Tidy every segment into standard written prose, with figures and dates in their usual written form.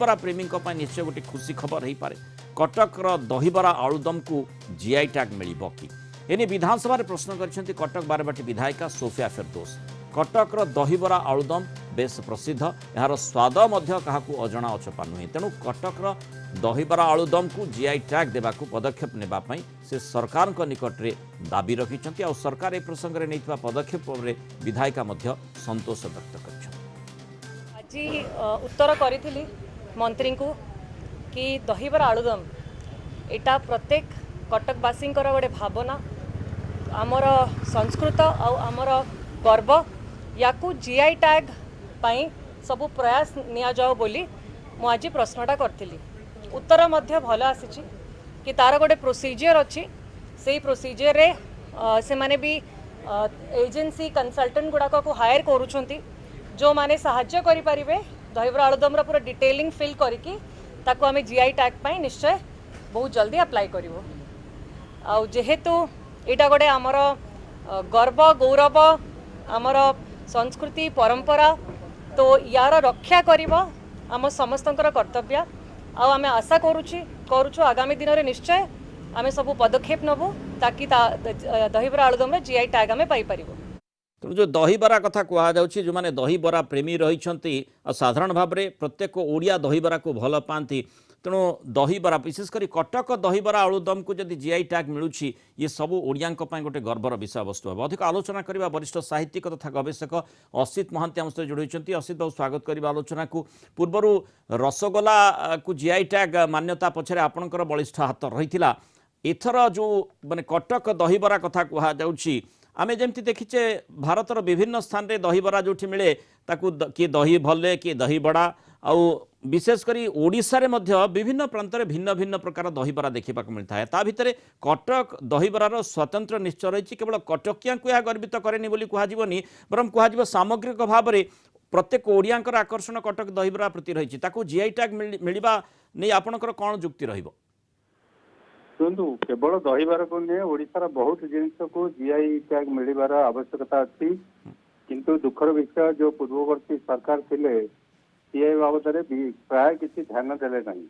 दहीबरा प्रेमी निश्चय गोटे खुशी खबर हो पारे। कटकर दहीबरा आलुदम को जीआई टैग मिल कि एने विधानसभा प्रश्न कर कटक बारबाटी विधायिका सोफिया फिरदौस। कटकर दहीबरा आलुदम बेस प्रसिद्ध, यार स्वाद क्या अजणा अचपा नुहे, तेणु कटकर दहीबरा आलुदम को जीआई टैग देवा पदक्षेप नेबाई से सरकार निकट में दाबी रखिंट। आ सरकार ए प्रसंग में नहीं पदक्षेप विधायिका संतोष व्यक्त कर उत्तर करी मंत्री को कि दहीबरा आलुदम एटा प्रत्येक कटकवासी गोटे भावना, आमर संस्कृत आमर गर्व, या जीआई टैग पाई सबु प्रयास निया जाओ बोली मु आज प्रश्नटा करी। उत्तर मध्य भल आसी कि तार गोटे प्रोसीजर अच्छी, से प्रोसीजर रे से माने भी एजेंसी कंसल्टेंट गुड़ाक को हायर करुछंती जो माने साहाय्य करि परिबे दहीबरा आलुदम पूरा डिटेलिंग फिल करिकी ताको आमे जीआई टैग पाई निश्चय बहुत जल्दी अप्लाई करिवो। आ जेहेतु एटा गोटे आमर गर्व गौरव, आमर संस्कृति परंपरा, तो यार रक्षा करिवो आम समस्तंकर कर्तव्य। आमे आशा करुछु आगामी दिन में निश्चय आमे सब पदक्षेप नबु ताकि दहीबरा आलुदम रे जीआई टैग आमे पाई परिबो। तेणु जो दहीबरा कथा कहुच्छी, जो मैंने दहीबरा प्रेमी रही साधारण भाव में प्रत्येक ओडिया दहीबरा को भल पाती, तेणु दहीबरा विशेषकर कटक दहीबरा आलुदम को जब जीआई टैग मिलूँ ये सब ओडिया गोटे गर्वर विषय वस्तु है। अधिक आलोचना करने वरिष्ठ साहित्यिक तथा गवेषक असित महांती आम सहित जोड़ी। असित बाबू स्वागत करवा आलोचना को। पूर्वर रसगोला को जीआई टैग मान्यता पछरे आपणकर बलिष्ठ हाथ रही। एथर जो माने कटक दहीबरा कथा कहुच्छी, आमे जमती देखीचे भारतर विभिन्न स्थान रे दहीबरा जो मिले ताकू किए दही भल्ले किए दही बड़ा, आउ विशेषकर ओडिशा रे मध्य विभिन्न प्रांत रे भिन्न भिन्न प्रकार दहीबरा देखा मिलता है। ता भितर कटक दहीबरार स्वतंत्र निश्चय रही। केवल कटकिया को यह गर्वित करेनि बोली कहजिबनी, बरम कहजिब सामग्रिक भाव में प्रत्येक ओडियांकर आकर्षण कटक दहीबरा प्रति रही। ताकू जीआई टैग मिलवा नहीं आपणकर कौन जुक्ति रहिबो? शुणु, केवल दहीबार को नहीं ओडिशार बहुत जिनस को जीआई टैग मिलवार आवश्यकता अच्छी, किंतु दुखर विषय जो पूर्ववर्ती सरकार थिले सी बाबद प्राय किसी ध्यान देले नहीं।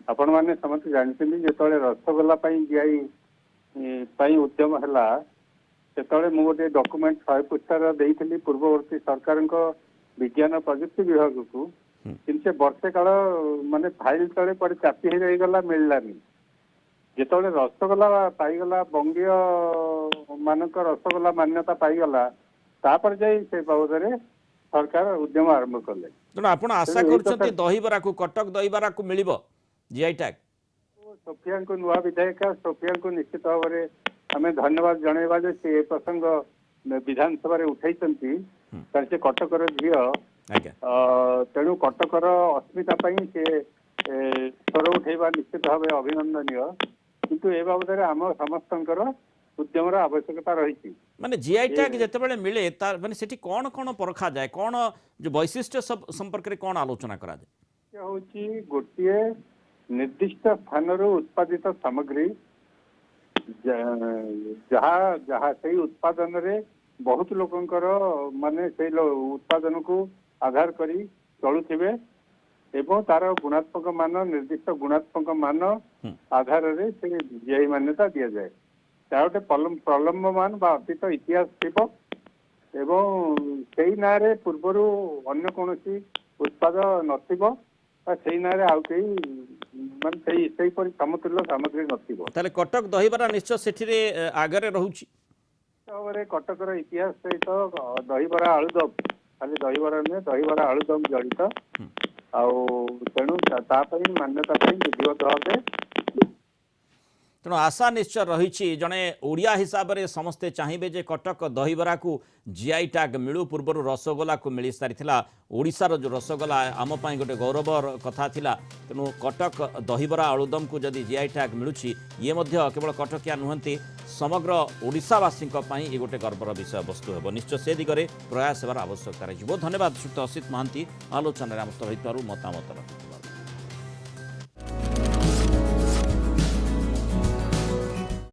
आपण मैंने समस्त जानते जो रसगोला जीआई उद्यम है से मुझे डॉक्यूमेंट 100 पृष्ठार देइथिली पूर्ववर्ती सरकार विज्ञान प्रजुक्ति विभाग को, किंतु वर्षे काल माने फाइल तले पड़े चापी हो गला मिललानी। जो रसगोला पाईगला बंगीय मानक रसगोला मान्यता पाईगला तापर जाई से बाबद सरकार उद्यम आरंभ कले। तेणु आप आशा कर दहीबरा को कटक दहीबरा को मिल जीआई टैग? सोफिया को नुआ विधायिका सोफिया को निश्चित भाव में आम धन्यवाद जनवा से प्रसंग विधानसभा उठाई से कटकर झी, तेणु कटकर अस्मिता से स्वर उठेबा निश्चित भाव अभिनंदनीय, किंतु ए बाबद आम समस्त उद्यम आवश्यकता रही। माने जीआई टैग जितेबाला मिले तार माने सेठी कौन कौन परखा जाए, कौन जो वैशिष्ट्य संपर्क में कौन आलोचना करा जाए? हूँ गोटे निर्दिष्ट स्थान उत्पादित सामग्री जहाँ जहाँ से उत्पादन रे बहुत लोकंकर माने से उत्पादन को आधार करी चलुथिबे एवं तार गुणात्मक मान निर्दिष्ट गुणात्मक मान आधार रे से जीआई मान्यता दिया जाए। तार गोटे प्रलम्बमान बा अतीत इतिहास थिबो एवं सेई नारे पूर्वरु अन्य कोनोसी उत्पाद नथिबो, सेई नारे आउ केई माने सेई परि समतुल्य सामग्री नथिबो। ताले कटक दहीबरा निश्चय सेठी रे आगरे रहउची। तबरे कटकर इतिहास सहित दहीबरा आलुदम खाली दहीबरा नहीं दहीबरा आलुदम जड़ित तेणु मान्यता विधिवत भाव। तेणु आशा निश्चय रही जड़े ओडिया हिसाब से समस्ते चाहिए जे कटक दहीबरा को जीआई टैग मिलू। पूर्वर रसगोला को मिल सारी ओडिशार जो रसगोला आम गोटे गौरव कथा थिला। तेणु कटक दहीबरा आलुदम को जदि जीआई टैग मिलूँ ये केवल कटकिया नुहति समग्र ओडिशावासी ये गोटे गर्वर विषय वस्तु है। निश्चय से दिगरे प्रयास होवार आवश्यकता रही। बहुत धन्यवाद श्रीयुक्त असित महांती आलोचना आम सहित मतामत।